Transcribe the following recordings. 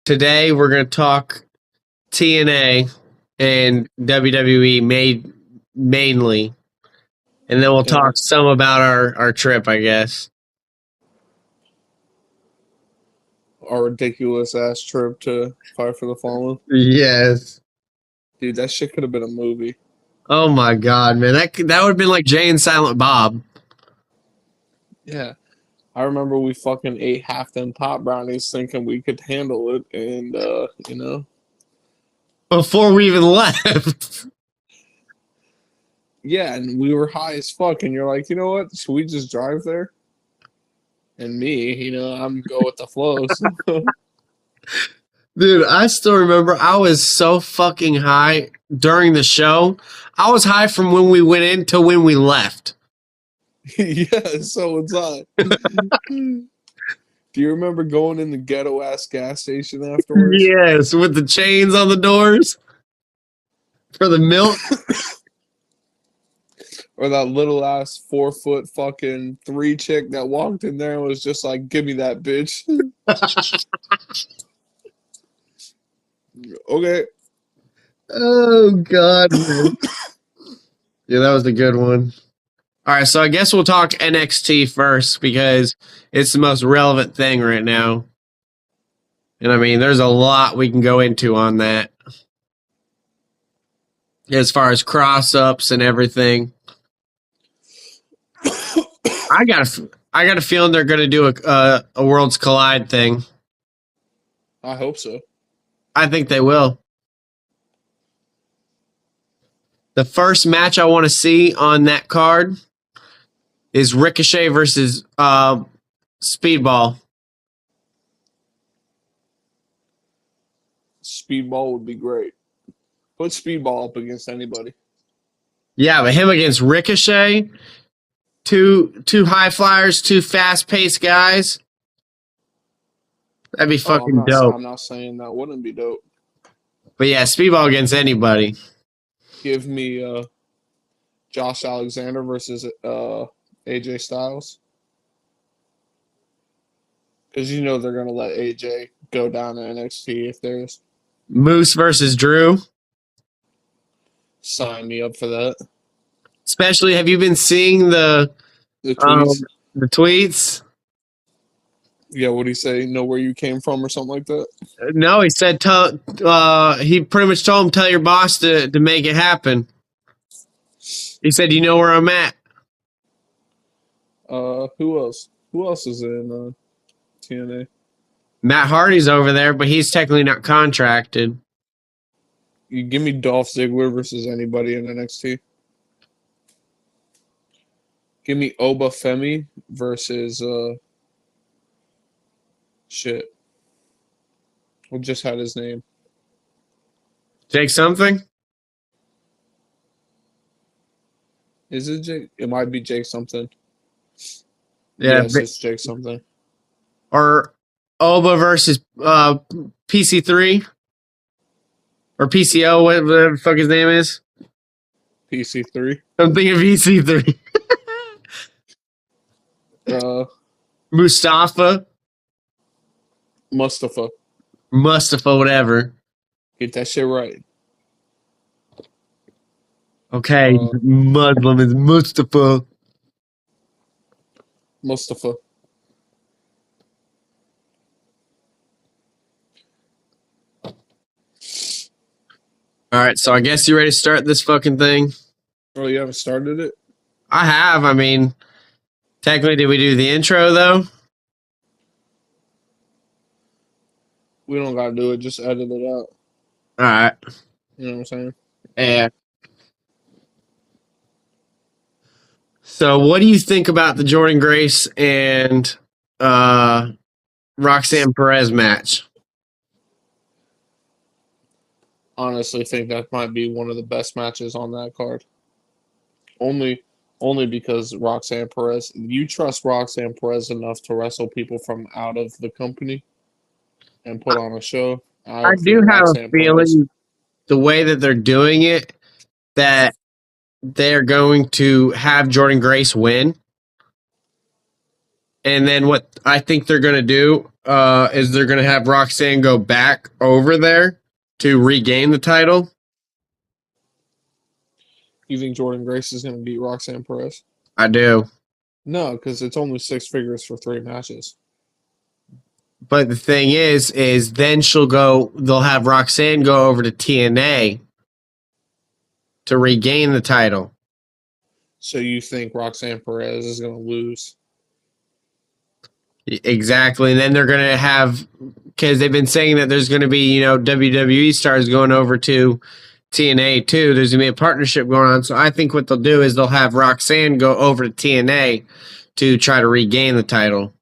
today we're going to talk TNA and WWE mainly. And then we'll talk some about our trip, I guess. Our ridiculous ass trip to Fight for the Fallen. Yes. Dude, that shit could have been a movie. Oh my god, man. That would have been like Jay and Silent Bob. Yeah. I remember we fucking ate half them pot brownies thinking we could handle it, and Before we even left. Yeah, and we were high as fuck, and you're like, you know what? Should we just drive there? And me, I'm go with the flow. So. Dude, I still remember I was so fucking high during the show. I was high from when we went in to when we left. Yeah, so was I. Do you remember going in the ghetto ass gas station afterwards? Yes, with the chains on the doors for the milk. Or that little ass 4-foot fucking 3 chick that walked in there and was just like, give me that bitch. Okay. Oh, God, man. Yeah, that was a good one. All right, so I guess we'll talk NXT first because it's the most relevant thing right now. And I mean, there's a lot we can go into on that. As far as cross-ups and everything. I got a feeling they're going to do a Worlds Collide thing. I hope so. I think they will. The first match I want to see on that card is Ricochet versus Speedball. Speedball would be great. Put Speedball up against anybody. Yeah, but him against Ricochet, two high flyers, two fast-paced guys. That'd be fucking dope. I'm not saying that wouldn't be dope. But yeah, Speedball against anybody. Give me Josh Alexander versus AJ Styles. Because you know they're going to let AJ go down to NXT if there's... Moose versus Drew. Sign me up for that. Especially, have you been seeing the tweets? The tweets? Yeah, what did he say? Know where you came from or something like that? No, he said he pretty much told him, tell your boss to make it happen. He said, you know where I'm at. Who else? Who else is in TNA? Matt Hardy's over there, but he's technically not contracted. You give me Dolph Ziggler versus anybody in NXT. Give me Oba Femi versus shit. We just had his name. Jake something? Is it Jake? It might be Jake something. Yeah, yes, it's Jake something. Or Oba versus PC3 or PCO, whatever the fuck his name is. PC3. I'm thinking PC3. Mustafa, whatever. Get that shit right. Okay, Muslim is Mustafa. All right, so I guess you ready to start this fucking thing? Oh, you haven't started it? I have. I mean, technically, did we do the intro, though? We don't gotta do it. Just edit it out. All right. You know what I'm saying? Yeah. So, what do you think about the Jordynne Grace and Roxanne Perez match? Honestly, think that might be one of the best matches on that card. Only because Roxanne Perez. You trust Roxanne Perez enough to wrestle people from out of the company and put on a show? I do have a feeling the way that they're doing it that they're going to have Jordynne Grace win. And then what I think they're going to do is they're going to have Roxanne go back over there to regain the title. You think Jordan Grace is going to beat Roxanne Perez? I do. No, because it's only 6 figures for 3 matches. But the thing is then they'll have Roxanne go over to TNA to regain the title. So you think Roxanne Perez is going to lose? Exactly. And then they're going to have, because they've been saying that there's going to be, WWE stars going over to TNA too. There's going to be a partnership going on. So I think what they'll do is they'll have Roxanne go over to TNA to try to regain the title.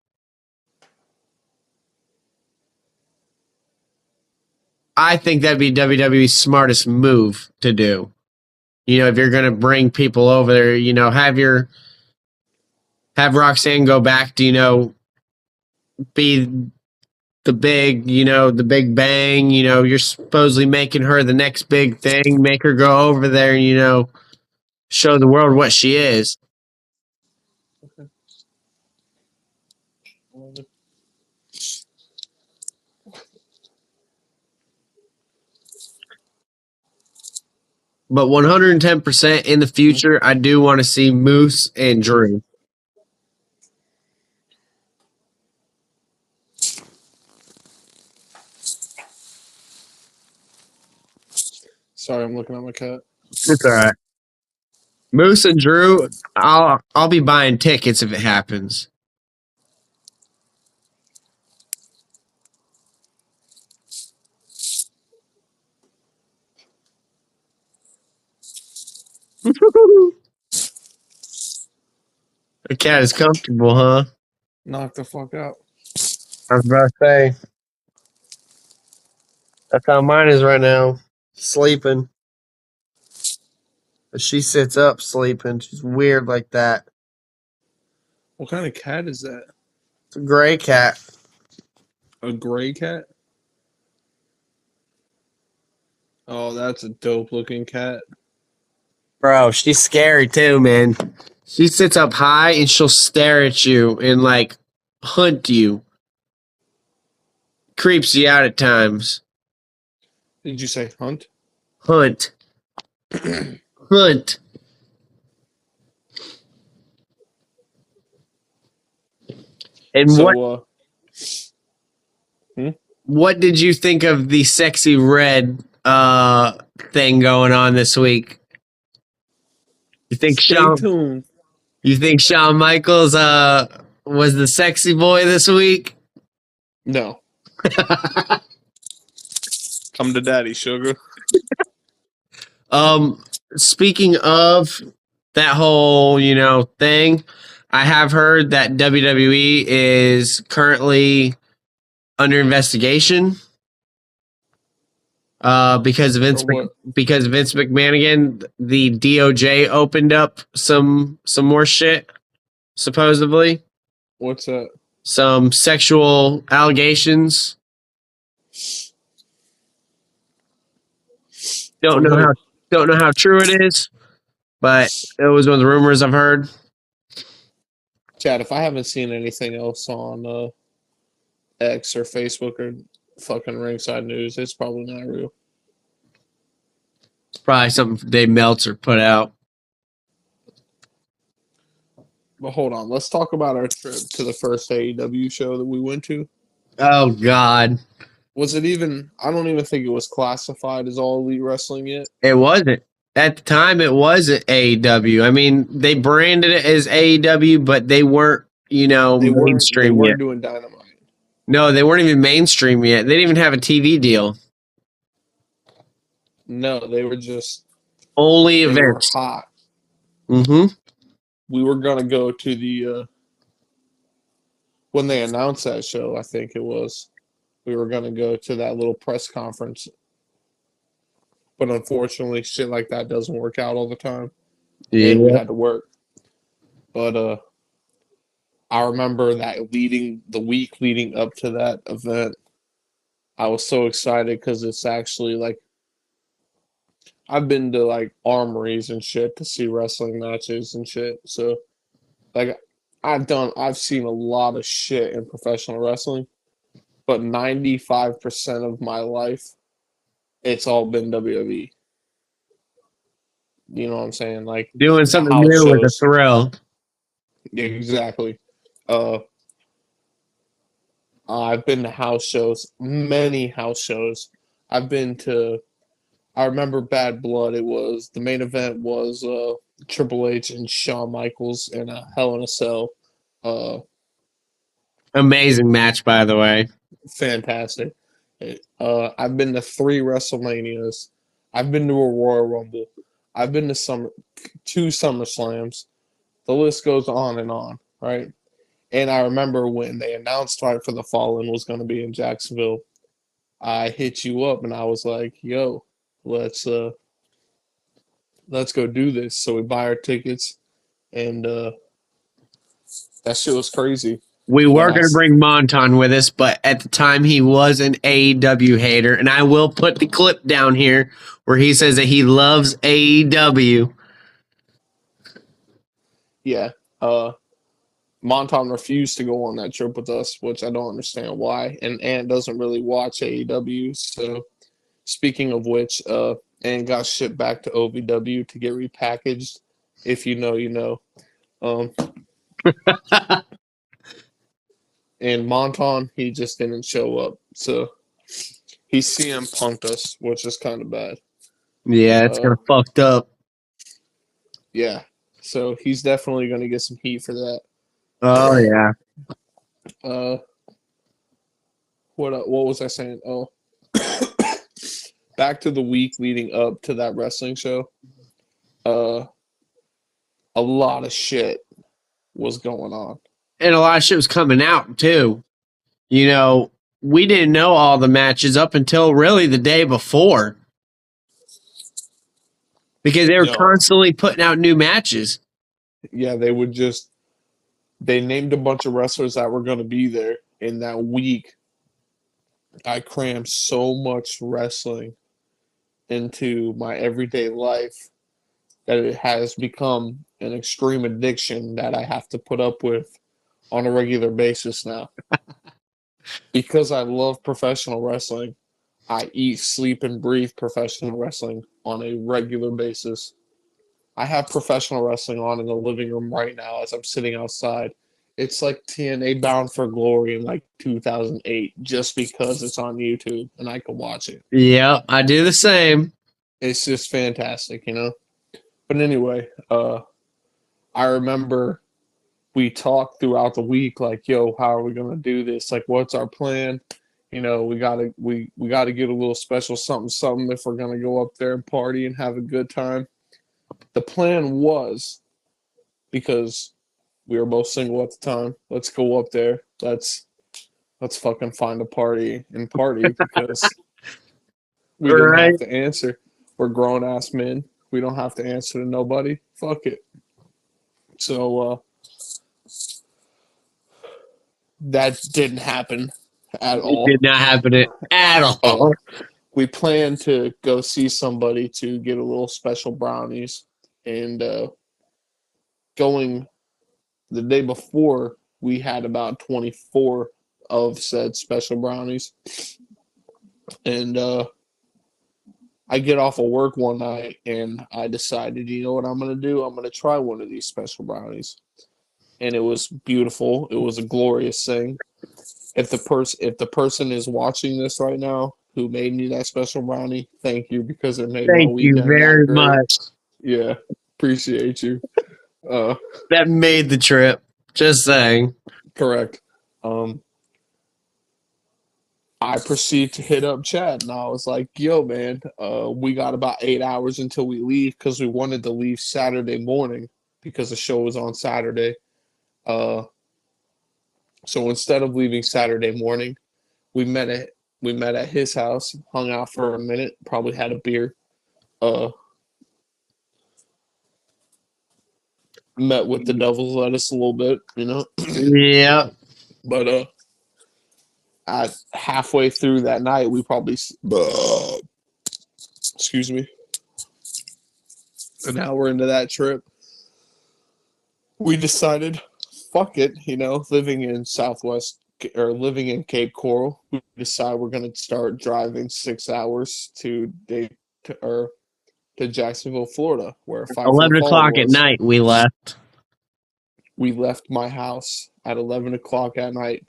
I think that'd be WWE's smartest move to do. If you're going to bring people over there, have Roxanne go back to, be the big bang, you're supposedly making her the next big thing, make her go over there and, show the world what she is. Okay. But 110% in the future, I do want to see Moose and Drew. Sorry, I'm looking at my cat. It's all right. Moose and Drew, I'll be buying tickets if it happens. The cat is comfortable, huh? Knock the fuck out. I was about to say. That's how mine is right now. Sleeping. But she sits up sleeping. She's weird like that. What kind of cat is that? It's a gray cat. A gray cat? Oh, that's a dope looking cat. Bro, she's scary too, man. She sits up high and she'll stare at you and hunt you. Creeps you out at times. Did you say hunt? Hunt. Hunt. And So, what did you think of the sexy red thing going on this week? You think stay tuned. You think Shawn Michaels was the sexy boy this week? No. Come to daddy, sugar. Speaking of that whole, thing, I have heard that WWE is currently under investigation because of Vince McMahon again. The DOJ opened up some more shit, supposedly. What's that? Some sexual allegations. Don't know how true it is, but it was one of the rumors I've heard. Chad, if I haven't seen anything else on X or Facebook or fucking Ringside News, it's probably not real. It's probably something Dave Meltzer put out. But hold on, let's talk about our trip to the first AEW show that we went to. Oh God. Was it even? I don't even think it was classified as All Elite Wrestling yet. It wasn't. At the time, it wasn't AEW. I mean, they branded it as AEW, but they weren't, mainstream They weren't yet. doing Dynamite. No, they weren't even mainstream yet. They didn't even have a TV deal. No, they were just only events. Were hot. Mm-hmm. We were gonna go to the when they announced that show. I think it was. We were gonna go to that little press conference, but unfortunately, shit like that doesn't work out all the time. Yeah, and we had to work. But I remember that the week leading up to that event, I was so excited because it's actually I've been to armories and shit to see wrestling matches and shit. So I I've seen a lot of shit in professional wrestling, but 95% of my life, it's all been WWE. You know what I'm saying? Like Doing the something house new with a shows. thrill. Exactly. Uh, I've been to house shows, many house shows. I've been to. I remember Bad Blood. It was the main event was Triple H and Shawn Michaels in a Hell in a Cell. Uh, Amazing match, by the way. Fantastic. I've been to 3 WrestleManias. I've been to a Royal Rumble. I've been to 2 SummerSlams. The list goes on and on, right? And I remember when they announced Fight for the Fallen was going to be in Jacksonville, I hit you up and I was like, "Yo, let's uh let's go do this." So we buy our tickets, and that shit was crazy. We When were I going to bring Monton with us, but at the time he was an AEW hater. And I will put the clip down here where he says that he loves AEW. yeah, Monton refused to go on that trip with us, which I don't understand why. And Ant doesn't really watch AEW. So speaking of which, Ant got shipped back to OVW to get repackaged. If you know, you know. Um, and Monton, he just didn't show up. So he CM punked us, which is kind of bad. Yeah, it's Uh, kind of fucked up. yeah. So he's definitely going to get some heat for that. Oh, yeah. Uh, what was I saying? Oh, back to the week leading up to that wrestling show. Uh, a lot of shit was going on. And a lot of shit was coming out, too. You know, we didn't know all the matches up until really the day before because they were Yo, constantly putting out new matches. yeah, they named a bunch of wrestlers that were going to be there in that week. I crammed so much wrestling into my everyday life that it has become an extreme addiction that I have to put up with on a regular basis now. Because I love professional wrestling, I eat, sleep, and breathe professional wrestling on a regular basis. I have professional wrestling on in the living room right now as I'm sitting outside. It's like TNA Bound for Glory in like 2008 just because it's on YouTube and I can watch it. Yep, I do the same. It's just fantastic, you know? But anyway, I remember we talked throughout the week like, yo, how are we going to do this? Like, what's our plan? You know, we got to get a little special something if we're going to go up there and party and have a good time. The plan was, because we were both single at the time, let's go up there. Let's fucking find a party and party because we didn't Right. have to answer. We're grown ass men. We don't have to answer to nobody. Fuck it. So that didn't happen at It all. did not happen at all. We planned to go see somebody to get a little special brownies, and going the day before, we had about 24 of said special brownies. And I get off of work one night and I decided, you know what I'm going to do? I'm going to try one of these special brownies. And it was beautiful. It was a glorious thing. If the person is watching this right now who made me that special brownie, thank you because it made my Thank you weekend that very great. much. Yeah, appreciate you. Uh, That made the trip. Just saying. Correct. Um, I proceeded to hit up Chad, and I was like, "Yo, man, we got about 8 hours until we leave because we wanted to leave Saturday morning because the show was on Saturday. Uh, so instead of leaving Saturday morning, we met at we met at his house, hung out for a minute, probably had a beer, uh, met with the Devil's Lettuce a little bit, you know. Yeah. But at halfway through that night, we probably excuse me, and now we're into that trip. We decided fuck it, living in Southwest or living in Cape Coral, we decide we're gonna start driving 6 hours or to Jacksonville, Florida, where 11 Falls o'clock at was. night, we left. We left my house at 11 o'clock at night,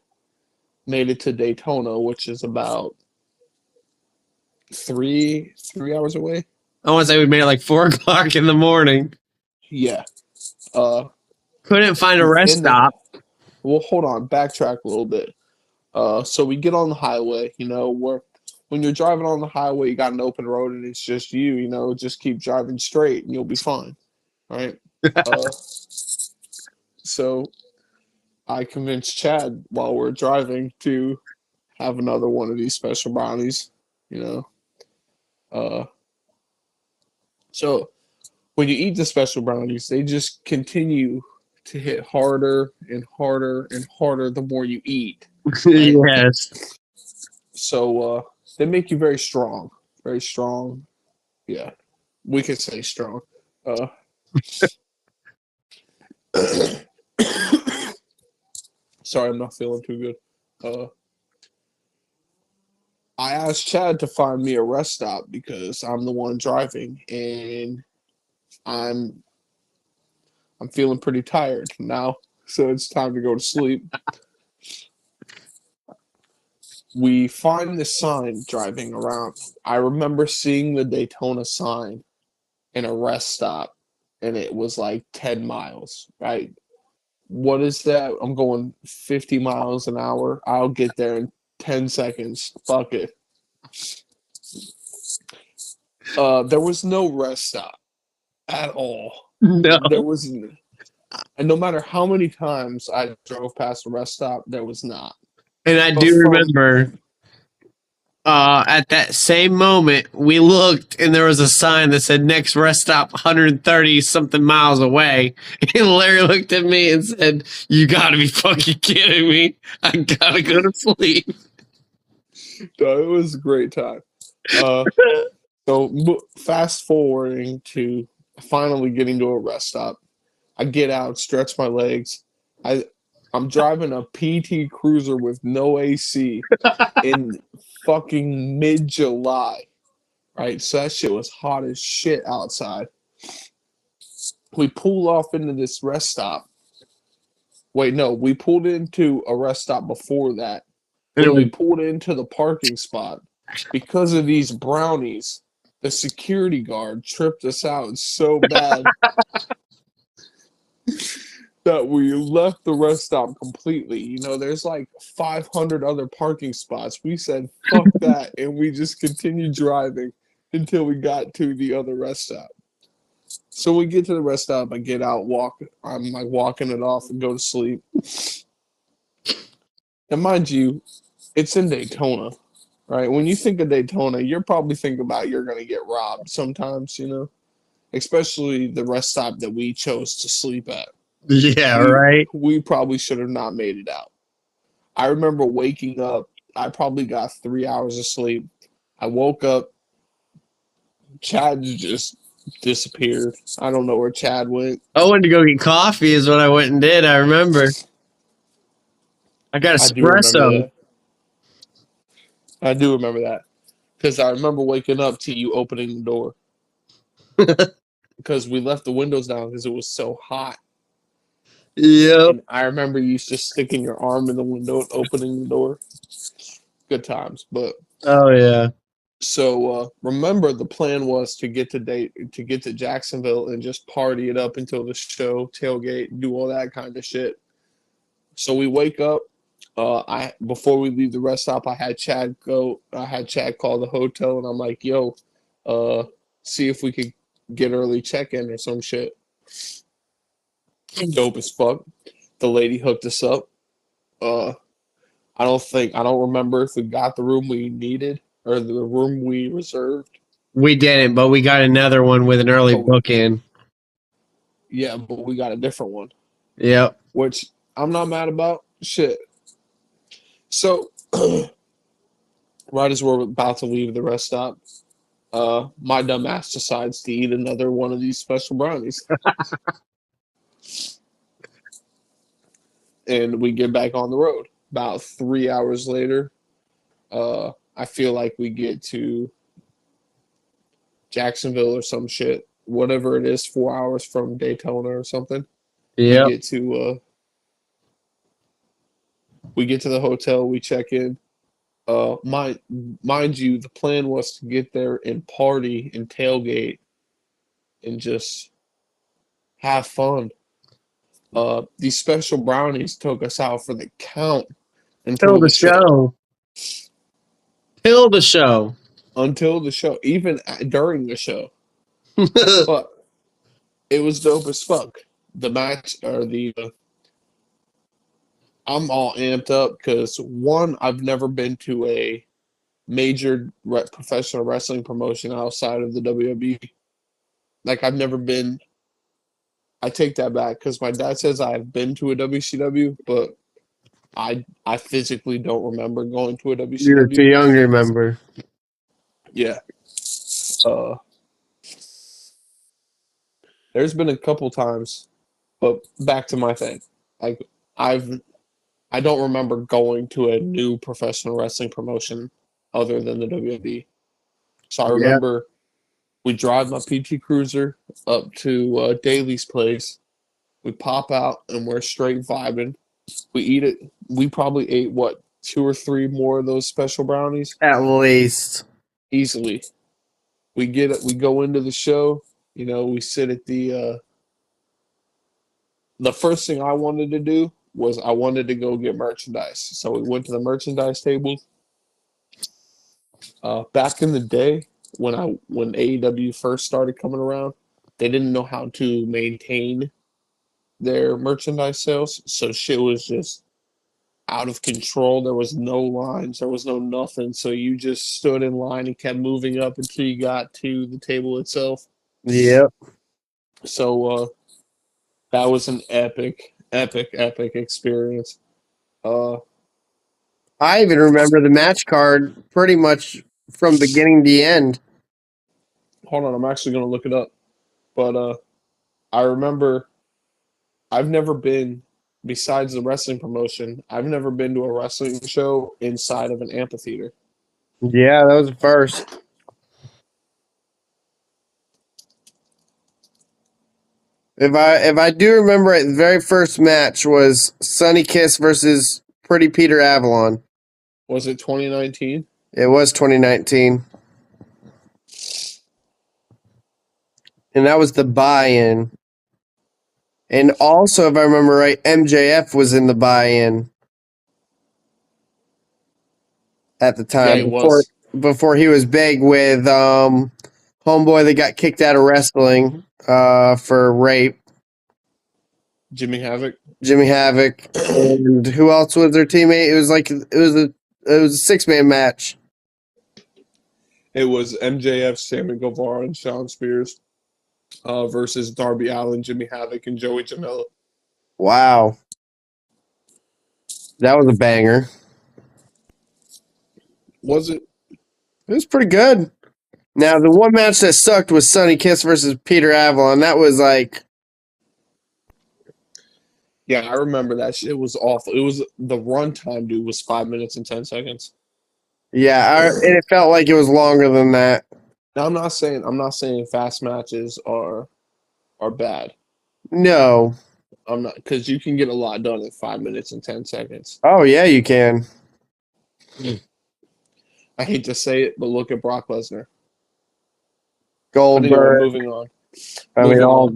made it to Daytona, which is about three hours away. I want to say we made it like 4 o'clock in the morning. Yeah. Couldn't find a rest stop. Well, hold on, backtrack a little bit. So we get on the highway, when you're driving on the highway, you got an open road and it's just you, just keep driving straight and you'll be fine. Right? So I convinced Chad while we're driving to have another one of these special brownies, So when you eat the special brownies, they just continue to hit harder and harder and harder the more you eat. Right? Yes. So they make you very strong. Very strong. Yeah. We could say strong. Sorry, I'm not feeling too good. I asked Chad to find me a rest stop because I'm the one driving and I'm feeling pretty tired now, so it's time to go to sleep. We find this sign driving around. I remember seeing the Daytona sign in a rest stop, and it was like 10 miles, right? What is that? I'm going 50 miles an hour. I'll get there in 10 seconds. Fuck it. There was no rest stop at all. No. There wasn't. And no matter how many times I drove past a rest stop, there was not. And I do remember at that same moment, we looked and there was a sign that said next rest stop 130 something miles away. And Larry looked at me and said, "You gotta be fucking kidding me. I gotta go to sleep." No, it was a great time. So fast forwarding to finally getting to a rest stop. I get out, stretch my legs. I'm driving a PT Cruiser with no AC in fucking mid-July, right? So that shit was hot as shit outside. We pulled off into this rest stop. Wait, no, we pulled into a rest stop before that. When we pulled into the parking spot, because of these brownies, the security guard tripped us out so bad that we left the rest stop completely. There's like 500 other parking spots. We said, fuck that. And we just continued driving until we got to the other rest stop. So we get to the rest stop. I get out, I'm like walking it off and go to sleep. And mind you, it's in Daytona, right? When you think of Daytona, you're probably thinking about you're going to get robbed sometimes, especially the rest stop that we chose to sleep at. Yeah, right. We probably should have not made it out. I remember waking up. I probably got 3 hours of sleep. I woke up. Chad just disappeared. I don't know where Chad went. I went to go get coffee is what I went and did. I remember. I got I do remember espresso. that. I do remember that. Because I remember waking up to you opening the door. Because we left the windows down because it was so hot. Yep. And I remember you just sticking your arm in the window and opening the door. Good times. But Oh yeah. so remember, the plan was to get to Jacksonville and just party it up until the show, tailgate, do all that kind of shit. So we wake up. Before we leave the rest stop, I had Chad call the hotel, and I'm like, "Yo, see if we could get early check-in or some shit." Dope as fuck. The lady hooked us up. I don't remember if we got the room we needed or the room we reserved. We didn't, but we got another one with an early book-in. Yeah, but we got a different one. Yep. Which I'm not mad about. Shit. So, right as we're about to leave the rest stop, my dumb ass decides to eat another one of these special brownies. and we get back on the road. About 3 hours later, I feel like we get to Jacksonville or some shit, whatever it is, 4 hours from Daytona or something. We Yep. get to the hotel, we check in. Mind you, the plan was to get there and party and tailgate and just have fun. These special brownies took us out for the count Till until the the show. show. Till the show. Until the show, even during the show. But it was dope as fuck. The match or the I'm all amped up because one, I've never been to a major professional wrestling promotion outside of the WWE. Like I've never been. I take that back because my dad says I've been to a WCW, but I physically don't remember going to a You're too WCW. young to remember. Yeah. Uh, there's been a couple times, but back to my thing. Like I've I don't remember going to a new professional wrestling promotion other than the WWE. So I Yeah. remember we drive my PT Cruiser up to Daly's place. We pop out and we're straight vibing. We eat it. We probably ate what 2 or 3 more of those special brownies At least. easily. We get it. We go into the show. You know, we sit at the first thing I wanted to do was I wanted to go get merchandise. So we went to the merchandise table. Back in the day when AEW first started coming around, they didn't know how to maintain their merchandise sales, so shit was just out of control. There was no lines, there was no nothing. So you just stood in line and kept moving up until you got to the table itself. Yep. So that was an epic experience. Uh, I even remember the match card pretty much from beginning to end. Hold on, I'm actually gonna look it up. But I remember I've never been, besides the wrestling promotion, I've never been to a wrestling show inside of an amphitheater. Yeah, that was the first. If I do remember it, the very first match was Sunny Kiss versus Pretty Peter Avalon. Was it 2019? It was 2019. And that was the buy-in. And also, if I remember right, MJF was in the buy-in at the Yeah, time it was. before he was big with homeboy that got kicked out of wrestling for rape. Jimmy Havoc. Jimmy Havoc, and who else was their teammate? It was a 6-man match. It was MJF, Sammy Guevara, and Sean Spears versus Darby Allin, Jimmy Havoc, and Joey Janela. Wow, that was a banger. Was it? It was pretty good. Now the one match that sucked was Sunny Kiss versus Peter Avalon. That was like, Yeah, I remember that shit was awful. It was the runtime, dude, was 5 minutes and 10 seconds. yeah, and it felt like it was longer than that. Now I'm not saying fast matches are bad. No. I'm not, because you can get a lot done in 5 minutes and 10 seconds. Oh yeah, you can. I hate to say it, but look at Brock Lesnar. But anyway, Goldberg. moving on. I mean, Moving all on. of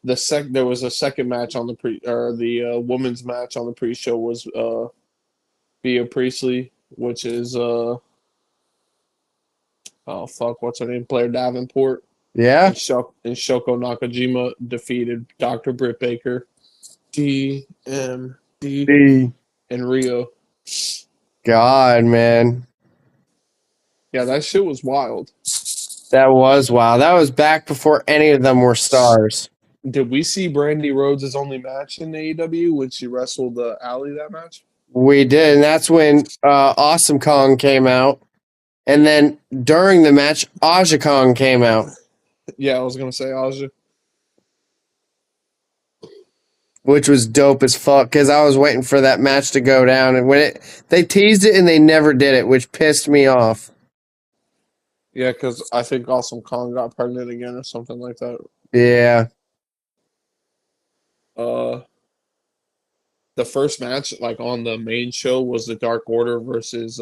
them. There was a second match on the women's match on the pre-show was Bea Priestley, which is oh fuck, what's her name? Blair Davenport. Yeah. And Shoko Nakajima defeated Dr. Britt Baker, DMD, and Rio. God, man. Yeah, that shit was wild. That was wow. That was back before any of them were stars. Did we see Brandy Rhodes' only match in AEW when she wrestled Allie that match? We did, and that's when Awesome Kong came out. And then during the match, Aja Kong came out. Yeah, I was gonna say Aja. which was dope as fuck because I was waiting for that match to go down, and they teased it and they never did it, which pissed me off. Yeah, because I think Awesome Kong got pregnant again or something like that. Yeah, Uh, the first match, like on the main show, was the Dark Order versus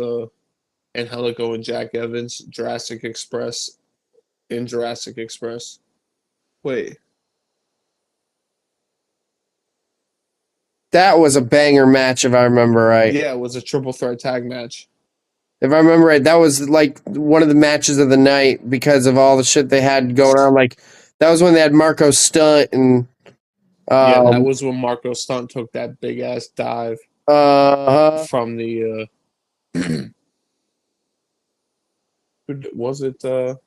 Angelico and Jack Evans, Jurassic Express in Jurassic Express. Wait, that was a banger match if I remember right. yeah, it was a triple threat tag match. If I remember right, that was like one of the matches of the night because of all the shit they had going on. Like that was when they had Marco Stunt and Yeah, that was when Marco Stunt took that big ass dive from the was it no,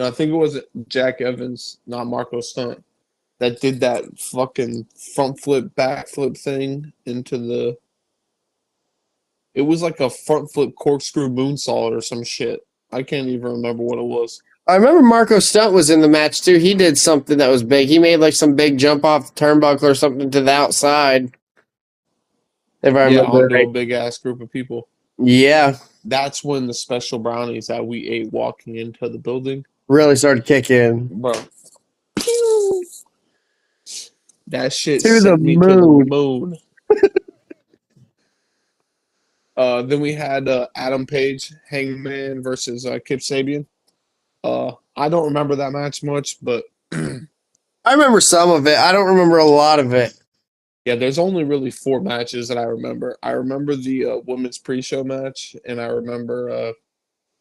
I think it was Jack Evans, not Marco Stunt, that did that fucking front flip back flip thing into the it was like a front flip corkscrew moonsault or some shit. I can't even remember what it was. I remember Marco Stunt was in the match too. He did something that was big. He made like some big jump off the turnbuckle or something to the outside. If I Yeah, remember onto right. a big ass group of people. Yeah, That's when the special brownies that we ate walking into the building, really started kicking bro. That shit to the sent me to the moon. moon. Then we had Adam Page, Hangman versus Kip Sabian. I don't remember that match much, but I remember some of it. I don't remember a lot of it. yeah, there's only really 4 matches that I remember. I remember the women's pre-show match, and I remember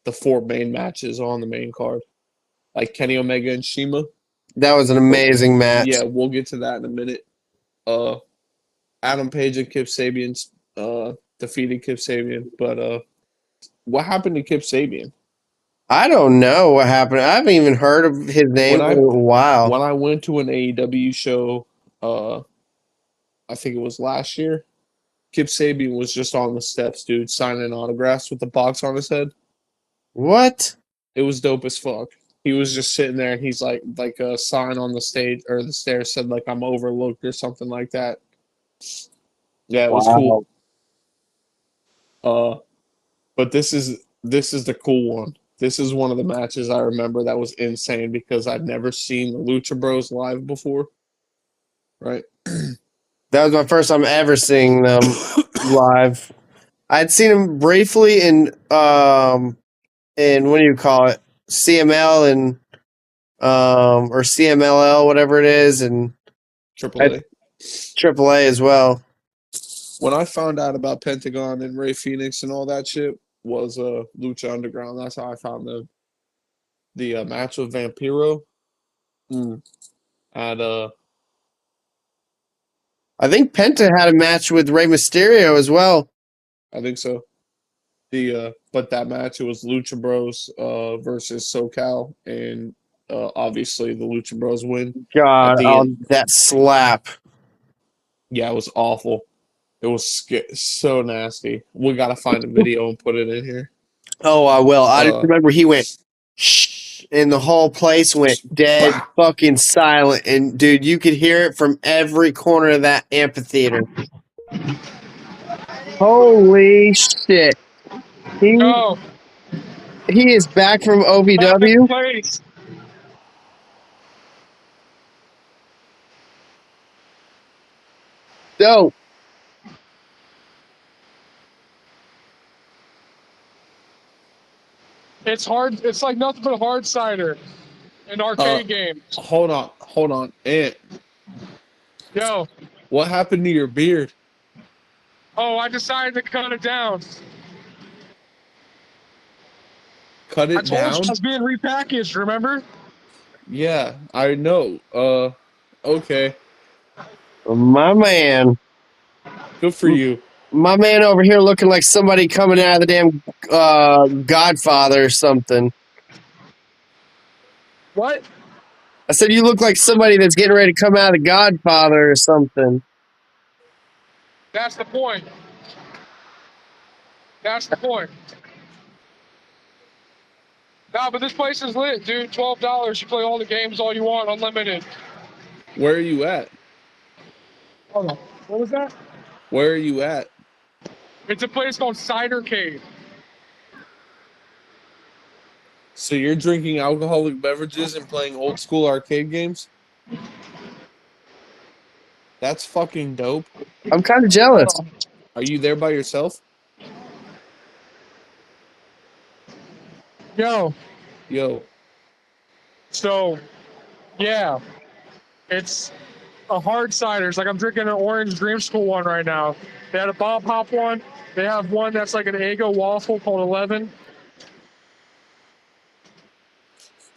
the 4 main matches on the main card, like Kenny Omega and Shima. That was an But amazing match. yeah, we'll get to that in a minute. Uh, Adam Page and Kip Sabian defeated Kip Sabian, but what happened to Kip Sabian? I don't know what happened. I haven't even heard of his name When in I a while. when I went to an AEW show, I think it was last year. Kip Sabian was just on the steps, dude, signing autographs with the box on his head. What? It was dope as fuck. He was just sitting there, and he's like a sign on the stage or the stairs said like I'm overlooked or something like that. Yeah, it was cool. Wow. But this is the cool one. This is one of the matches I remember that was insane because I'd never seen the Lucha Bros live before. Right? That was my first time ever seeing them live. I'd seen them briefly in what do you call it? CML and or CMLL, whatever it is, and AAA. AAA as well. When I found out about Pentagon and Ray Phoenix and all that shit was Lucha Underground. That's how I found the match with Vampiro. At I think Penta had a match with Rey Mysterio as well. I think so. But that match it was Lucha Bros versus SoCal, and obviously the Lucha Bros win at God, the oh, end. that slap. Yeah, it was awful. It was so nasty. We gotta find a video and put it in here. Oh, I will. I just Uh, remember he went shh, and the whole place went dead bah! fucking silent. And dude, you could hear it from every corner of that amphitheater. Holy shit! He No, he is back from traffic OVW. place. Dope. It's hard. It's like nothing but hard cider in arcade games. Hold on. Ant, Yo, what happened to your beard? oh, I decided to cut it down. Cut I it told you I down? was being repackaged. Remember? Yeah, I know. Okay. My man. Good for you. My man over here looking like somebody coming out of the damn Godfather or something. What? I said you look like somebody that's getting ready to come out of the Godfather or something. That's the point. That's the point. Nah, but this place is lit, dude. $12. You play all the games all you want, unlimited. Where are you at? Hold on. What was that? Where are you at? It's a place called Cidercade. So you're drinking alcoholic beverages and playing old school arcade games? That's fucking dope. I'm kind of jealous. Hold on. Are you there by yourself? Yo, Yo. so yeah, it's a hard cider. It's like I'm drinking an orange Dream School one right now. They had a Bob Hop one. They have one that's like an Eggo waffle called 11.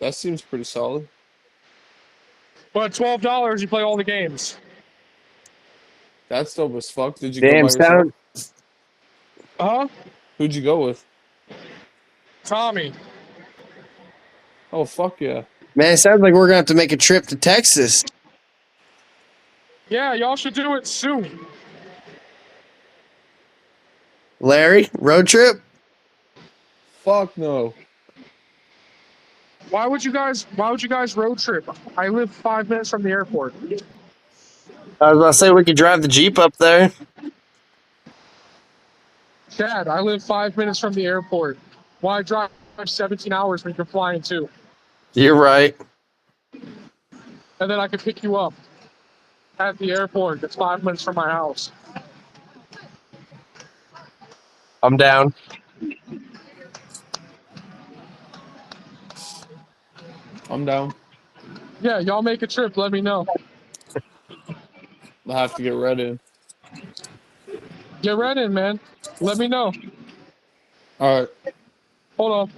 That seems pretty solid. But $12, you play all the games. That's dope as fuck. Did you go Damn, by yourself? Huh? Who'd you go with? Tommy. Oh, fuck yeah. Man, it sounds like we're gonna have to make a trip to Texas. Yeah, y'all should do it soon. Larry, road trip? Fuck no. Why would you guys road trip? I live 5 minutes from the airport. I was about to say we could drive the Jeep up there. Dad, I live 5 minutes from the airport. Why drive 17 hours when you can fly in 2? You're right. And then I can pick you up at the airport. That's 5 minutes from my house. I'm down. I'm down. Yeah, y'all make a trip. Let me know. I'll have to get red in. Get right in, man. Let me know. All right. Hold on.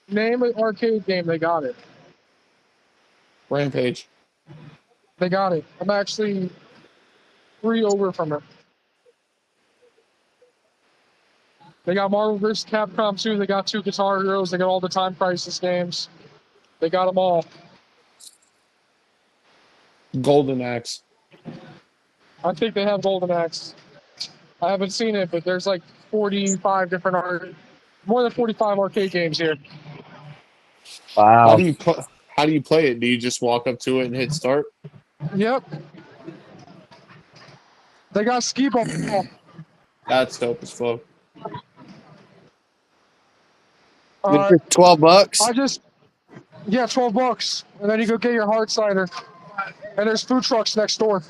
Name an arcade game. They got it. Rampage. They got it. I'm actually 3 over from it. They got Marvel vs. Capcom 2. They got 2 Guitar Heroes. They got all the Time Crisis games. They got them all. Golden Axe. I think they have Golden Axe. I haven't seen it, but there's like 45 different more than 45 arcade games here. Wow. How do you play it? Do you just walk up to it and hit start? Yep. They got skee ball. That's dope as fuck. It's just $12. Yeah, $12. And then you go get your hard cider. And there's food trucks next door.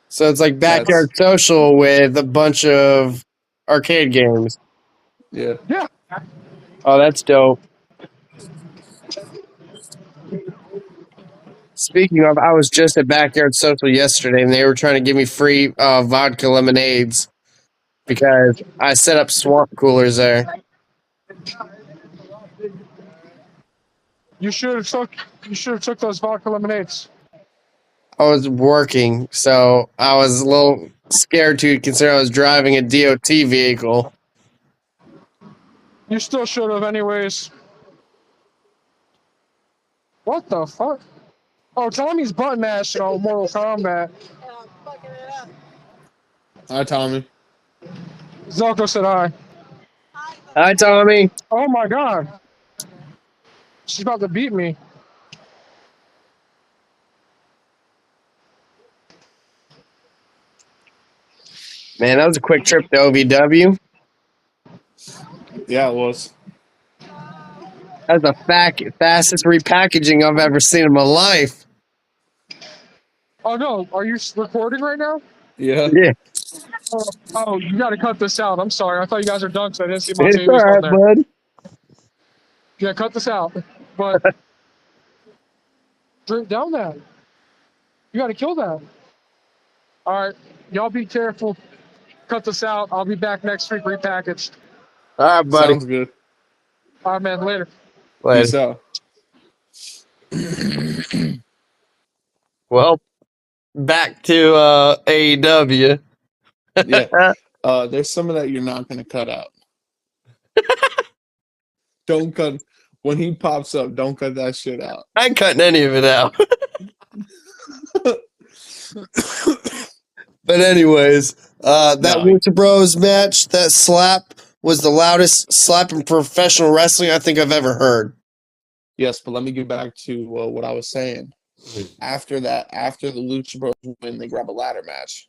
So it's like backyard social with a bunch of arcade games. Yeah. Yeah. Oh, that's dope. Speaking of, I was just at Backyard Social yesterday, and they were trying to give me free vodka lemonades because I set up swamp coolers there. You should have took those vodka lemonades. I was working, so I was a little scared to consider I was driving a DOT vehicle. You still should have anyways. What the fuck? Oh, Tommy's button mashing on Mortal Kombat. Hi, Tommy. Zelko said hi. Hi, Tommy. Oh my god. She's about to beat me. Man, that was a quick trip to OVW. Yeah, it was. That's the fastest repackaging I've ever seen in my life. Oh no, are you recording right now? Yeah. Yeah, Oh, you gotta cut this out. I'm sorry. I thought you guys are done because I didn't see my it's TVs all on right, there. bud. Yeah, cut this out. But drink down that. You gotta kill that. All right, y'all be careful. Cut this out. I'll be back next week repackaged. All right, buddy. Sounds good. All right, man. Later. Peace out. Well, back to AEW. Yeah. There's some of that you're not going to cut out. Don't cut. When he pops up, don't cut that shit out. I ain't cutting any of it out. But anyways, that No. Lucha Bros match, that slap was the loudest slap in professional wrestling I think I've ever heard. Yes, but let me get back to what I was saying. After that, after the Lucha Bros win, they grab a ladder match.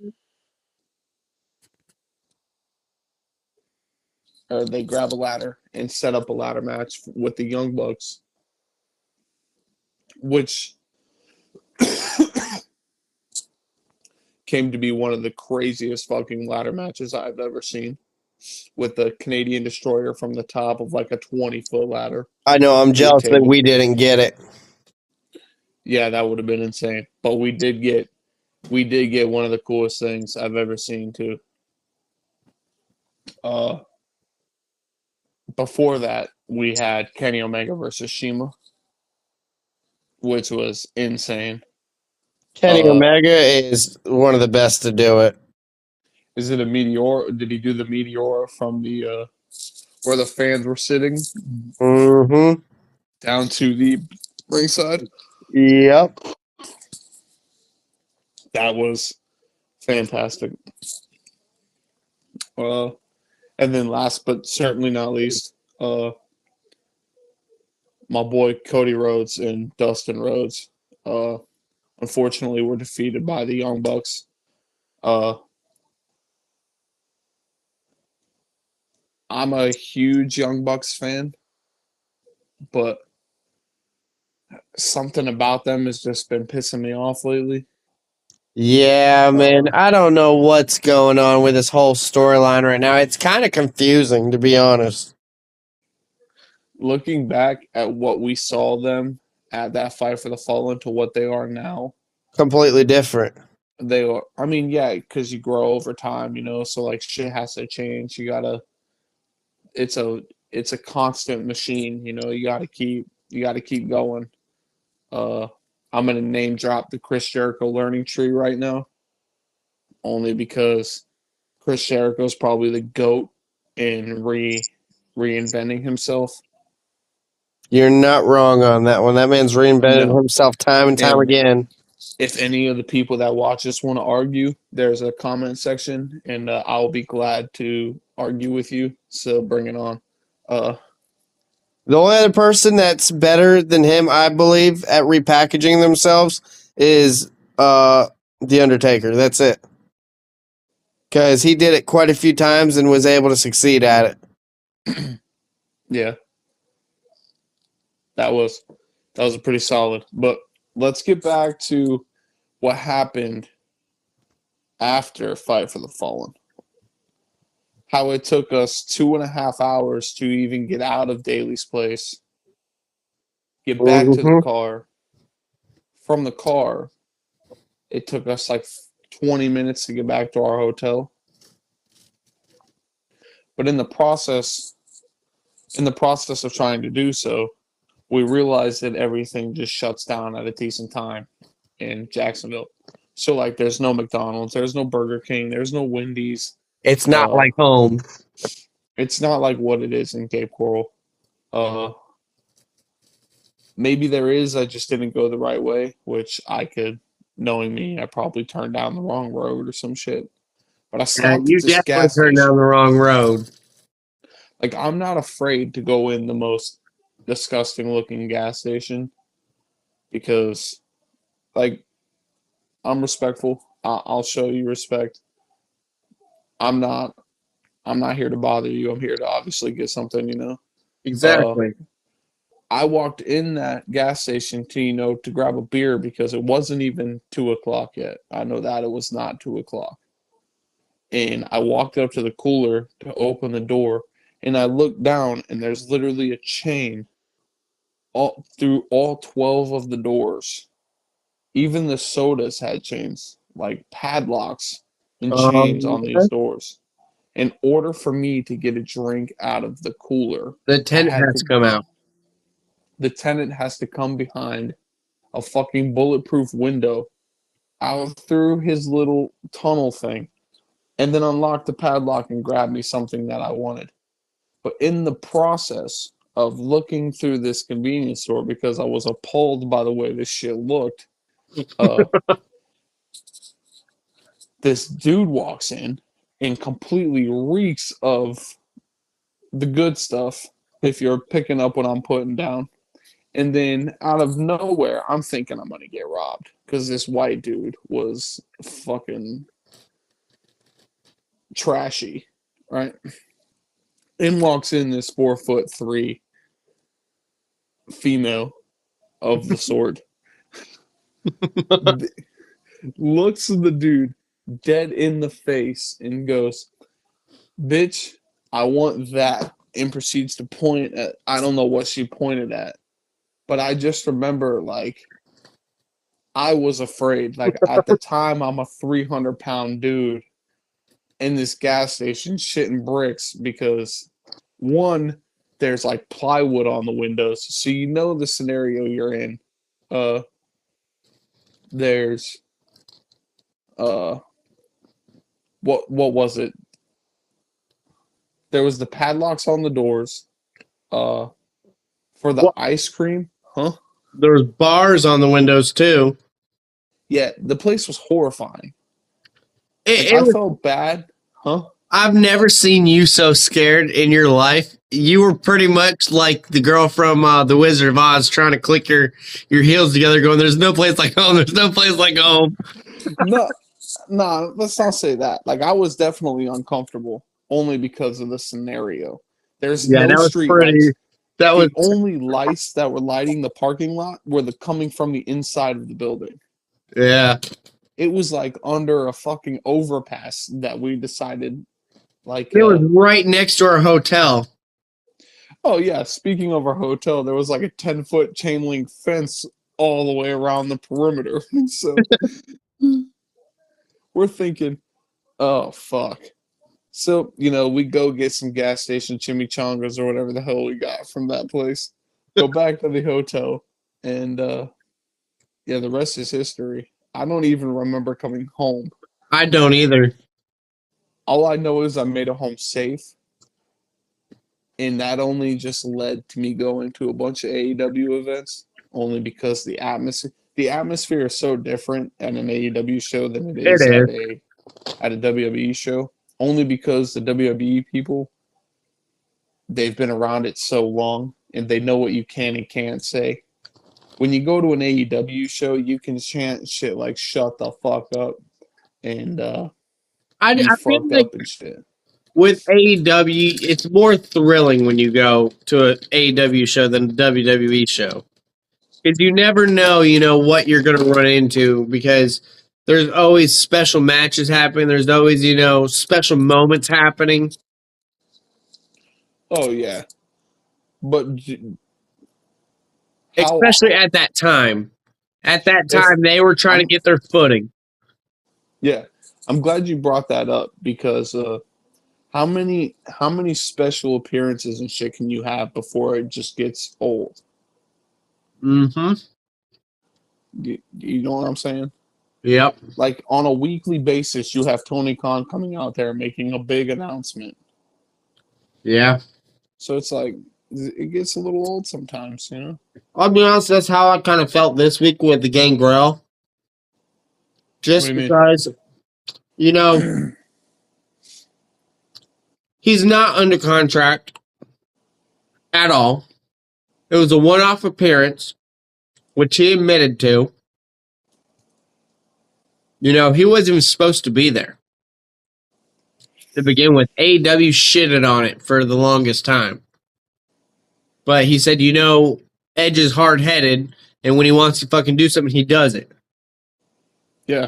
Or they grab a ladder and set up a ladder match with the Young Bucks, which came to be one of the craziest fucking ladder matches I've ever seen. With the Canadian Destroyer from the top of like a 20-foot ladder. I know, I'm to a jealous that table. we didn't get it. Yeah, that would have been insane. But we did get one of the coolest things I've ever seen too. Before that, we had Kenny Omega versus Shima, which was insane. Kenny Omega is one of the best to do it. Is it a meteor? Did he do the meteor from the where the fans were sitting Mm-hmm. down to the ringside? Yep. That was fantastic. And then last but certainly not least, my boy Cody Rhodes and Dustin Rhodes, unfortunately, were defeated by the Young Bucks. I'm a huge Young Bucks fan, but something about them has just been pissing me off lately. Yeah, man. I don't know what's going on with this whole storyline right now. It's kind of confusing, to be honest. Looking back at what we saw them at that Fight for the Fallen to what they are now, Completely different. they are. I mean, yeah, because you grow over time, you know. So like, shit has to change. You gotta. It's a constant machine, you know. You gotta keep going. I'm gonna name drop the Chris Jericho learning tree right now, only because Chris Jericho is probably the GOAT in reinventing himself. You're not wrong on that one. That man's reinvented No. himself time and time And again. if any of the people that watch this want to argue, there's a comment section, and I'll be glad to argue with you. So bring it on. The only other person that's better than him, I believe, at repackaging themselves is The Undertaker. That's it. Because he did it quite a few times and was able to succeed at it. Yeah. That was a pretty solid. But let's get back to what happened after Fight for the Fallen. How it took us 2.5 hours to even get out of Daly's place, get back to the car. From the car, it took us like 20 minutes to get back to our hotel. But in the process of trying to do so, we realized that everything just shuts down at a decent time in Jacksonville. So like, there's no McDonald's, there's no Burger King, there's no Wendy's. It's not like home. It's not like what it is in Cape Coral. Maybe there is. I just didn't go the right way, which I could, knowing me, I probably turned down the wrong road or some shit. But I stopped You at this definitely gas turned down station. the wrong road. Like, I'm not afraid to go in the most disgusting looking gas station because, like, I'm respectful. I'll show you respect. I'm not here to bother you. I'm here to obviously get something, you know. Exactly. I walked in that gas station to grab a beer because it wasn't even 2:00 yet. I know that it was not 2:00. And I walked up to the cooler to open the door, and I looked down, and there's literally a chain all through all 12 of the doors. Even the sodas had chains, like padlocks and chains on these doors. In order for me to get a drink out of the cooler, the tent has to come out. The tenant has to come behind a fucking bulletproof window out through his little tunnel thing and then unlock the padlock and grab me something that I wanted. But in the process of looking through this convenience store, because I was appalled by the way this shit looked, This dude walks in and completely reeks of the good stuff, if you're picking up what I'm putting down. And then out of nowhere, I'm thinking I'm going to get robbed because this white dude was fucking trashy, right? In walks in this 4'3" female of the sword. Looks at the dude dead in the face and goes, "Bitch, I want that," and proceeds to point at, I don't know what she pointed at, but I just remember, like, I was afraid. Like, at the time, I'm a 300-pound dude in this gas station shitting bricks because, one, there's like plywood on the windows, so you know the scenario you're in. There's what was it? There was the padlocks on the doors. For the What? ice cream, huh? There was bars on the windows too. Yeah, the place was horrifying. Like, It I was, felt bad, huh? I've never seen you so scared in your life. You were pretty much like the girl from The Wizard of Oz trying to click your heels together going, "There's no place like home. There's no place like home." No, let's not say that. Like, I was definitely uncomfortable only because of the scenario. There's Yeah, no that was street pretty. lights. That was The only lights that were lighting the parking lot were coming from the inside of the building. yeah. It was like under a fucking overpass that we decided, like, It was right next to our hotel. oh yeah, speaking of our hotel, there was like a 10-foot chain link fence all the way around the perimeter. So we're thinking, oh fuck. So, we go get some gas station chimichangas or whatever the hell we got from that place. Go back to the hotel, and yeah, the rest is history. I don't even remember coming home. I don't either. All I know is I made it home safe, and that only just led to me going to a bunch of AEW events, only because the atmosphere is so different at an AEW show than it It is is. at a WWE show. Only because the WWE people, they've been around it so long and they know what you can and can't say. When you go to an AEW show, you can chant shit like "shut the fuck up" and "you I feel fucked like up" and shit. with AEW, it's more thrilling when you go to an AEW show than a WWE show. Because you never know, what you're going to run into because there's always special matches happening. There's always, special moments happening. Oh yeah, but how Especially at that time. At that if time, they were trying to I'm get their footing. yeah, I'm glad you brought that up because how many special appearances and shit can you have before it just gets old? Mm-hmm. You know what I'm saying? Yep. Like, on a weekly basis, you have Tony Khan coming out there making a big announcement. Yeah. So it's like, it gets a little old sometimes. I'll be honest, that's how I kind of felt this week with the Gangrel. Just What do you because, he's not under contract at all. It was a one-off appearance, which he admitted to. He wasn't even supposed to be there. To begin with, AEW shitted on it for the longest time. But he said, Edge is hard-headed, and when he wants to fucking do something, he does it. Yeah.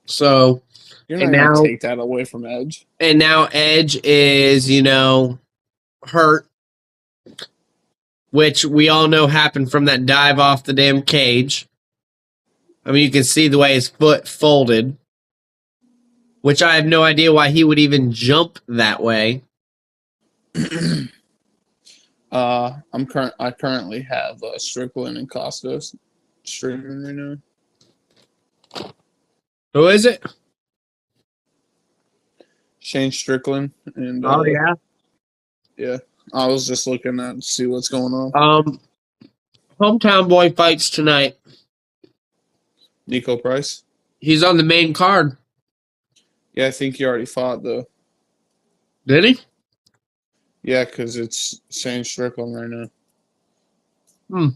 So, You're not going to take that away from Edge. And now Edge is, hurt, which we all know happened from that dive off the damn cage. I mean, you can see the way his foot folded, which I have no idea why he would even jump that way. I currently have Strickland and Costas streaming right now. Who is it? Shane Strickland and Oh yeah. Yeah. I was just looking at to see what's going on. Hometown Boy fights tonight. Nico Price. He's on the main card. Yeah, I think he already fought though. Did he? Yeah, because it's Shane Strickland right now. Hmm.